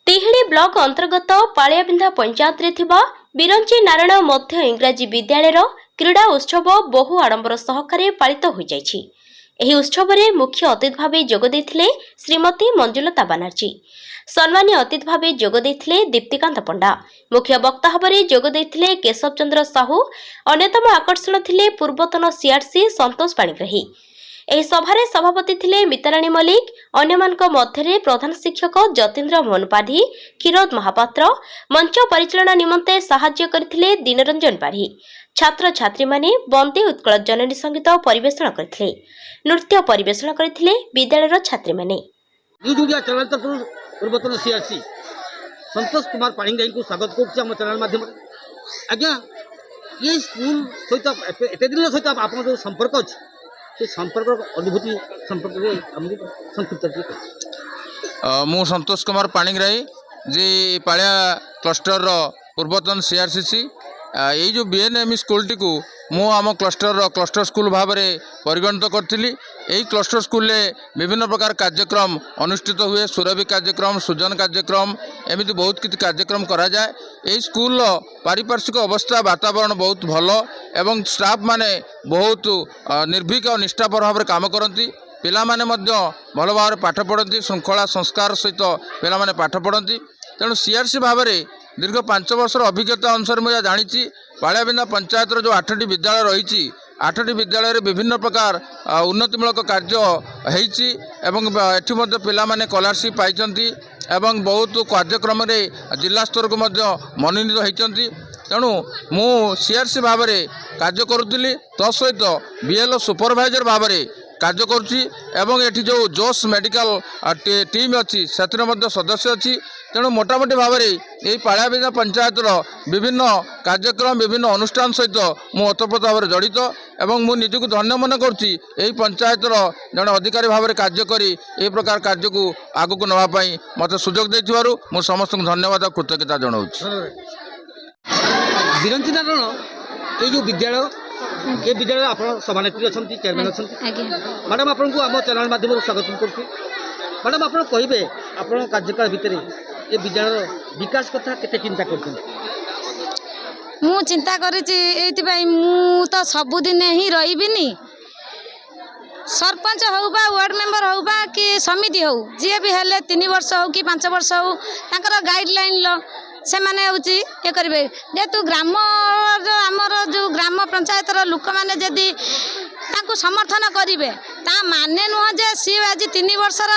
तिहिड़ी block अंतर्गत पालियाबिंधा पंचायत रे थिबा बिरंची नारायण मध्य इंग्राजी विद्यालय क्रीड़ा उत्सव बहु आडंबर सहकारे पालित हो जायछि। एही उत्सव रे मुख्य अतिथि भावे जोग देथिले श्रीमती मंजुलता बानर्जी। सम्मानीय अतिथि भावे जोग देथिले दीप्तिकांत पंडा। मुख्य वक्ता भावे जोग देथिले केशव चंद्र साहू। अन्यतम आकर्षण थिले पूर्वतन सीआरसी संतोष पाणिग्राही। एही सभारे सभापति थिले मिताराणी मल्लिक। अन्यमानक मध्यरे प्रधान शिक्षक जतीन्द्र मोहन पाढ़ी, क्षीरोद महापात्र। मंच परिचालना निमंते साहाय्य करथिले दिनरंजन पाढ़ी। छात्र छात्री माने वंदे उत्कल जननी संगीत परिवेषण करथिले। नृत्य परिवेषण करथिले विद्यालयर छात्री माने। पूर्वतन सीआरसी संतोष कुमार पाणिग्राही को स्वागत करछि हम चैनल माध्यम। आज्ञा ये स्कूल सहित एते दिन सहित आपन जो संपर्क अछि से संपर्क अनुभूति संपर्क हमको संक्षिप्त मु संतोष कुमार पाणिग्राही जे पालिया क्लस्टर रो पूर्वतन सीआरसीसी ये जो बीएनएम स्कूल टी को मु आम क्लस्टर स्कूल भाव में परिगणित करी। यही क्लस्टर स्कूल विभिन्न प्रकार कार्यक्रम अनुष्ठित हुए। सुरभि कार्यक्रम, सुजन कार्यक्रम, एमती बहुत किसी कार्यक्रम करा जाए। यही स्कूल पारिपार्श्विक अवस्था वातावरण बहुत भल एवं स्टाफ माने बहुत निर्भीक और निष्ठापर भाव में काम करती। पिला माने मध्य भल भाव में पाठ पढ़ती, श्रृंखला संस्कार सहित पिला माने पाठ पढ़ती। तेणु सीआरसी भाव में दीर्घ 5 वर्षर अभिज्ञता अनुसार मुझे जानी पालियाबिंधा पंचायत जो 8टी विद्यालय रही 8टी विद्यालय विभिन्न प्रकार उन्नतिमूलक कार्य होती एवं पिला माने स्कॉलरशिप पाई एवं बहुत कार्यक्रम जिला स्तर को मनोनीत होती। तेणु मु सीआरसी भाव में कार्य करुली तसहित बीएलओ सुपरवाइजर भाव में कार्य करुच्ची एवं एठी जो जोश मेडिकल टीम अच्छी से सदस्य अच्छी। तेणु मोटामोटी भाव में यही पालियाबिंधा पंचायत विभिन्न कार्यक्रम विभिन्न अनुष्ठान सहित मु ओतप्रोत भाव में जड़ित एवं मु निजक धन्य मन करुच्ची यही पंचायतर जड़े अधिकारी भाव में कार्य करी यही प्रकार कार्य को आगक नापी मत सुजोग देथिबारु मु समस्त धन्यवाद और कृतज्ञता जनाऊँ। बिरंची नारायण ये जो विद्यालय ये विद्यालय आप सभानेत्री अच्छा चेयरमैन अच्छा मैडम आपको आम चैनल माध्यम स्वागत करुँ। मैडम आप कहे आप कार्यकाल भितर ये विद्यालय विकास कथा केते चिंता करते? मु चिंता करी मु तो सबुदिन ही रही सरपंच हो बा वार्ड मेंबर हो बा कि समिति हो जी भी हेले 3 वर्ष हो कि 5 वर्ष हो तांकर गाइडलाइन लो से माने होची ये करिवे जेतु ग्राम आमर जो ग्राम पंचायत लोक मैंने जदि तांको समर्थन करिवे ता माने नुह जे सी आज 3 वर्षर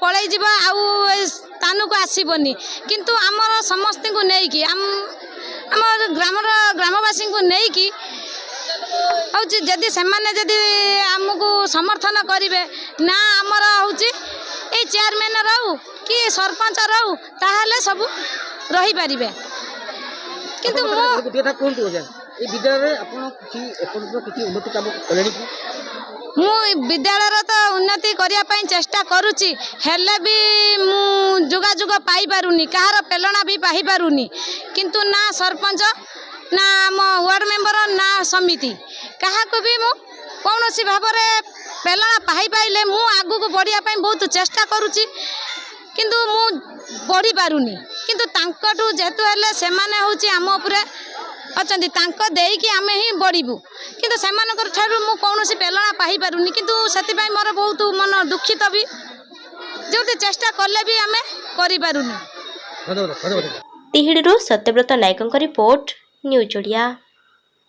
पळै जिबा आउ स्थान को आसीबनी किंतु आमर समस्त को नहीं कि आमर ग्रामवासी को नहीं कि जदि से माने जदि आमको समर्थन करिवे ना आमर होची ए चेयरमैन रहू कि सरपंच रहू ताहले सब रही पारिबे। किंतु मु विद्यालय तो उन्नति करने चेष्टा करुच्ची हेले भी मु जोगाजोग पाई पारुनी कहार पेलना भी पाई पारुनी किंतु ना सरपंच ना आम वार्ड मेंबर ना समिति क्या भी मु कौन सी भाव में पेलना पाई पाइले मु आगु को बढ़िया बहुत चेष्टा करुच्ची किंतु मु बढ़ी पारुनी किंतु तांकटू जेतु हेले से माने होची आम उपरे अच्छी तांको देकी आमे ही बढ़ू किंतु सेमानकर ठारू मु कौनसी पेलना पाई पारुनी किंतु सेतिबाई मोर बहुत मन दुखित भी जो चेष्टा कले भी आमे करि पारुनी। तिहिड़ीरू सत्यव्रत नायकଙ୍କ रिपोर्ट न्यूज ओडिया।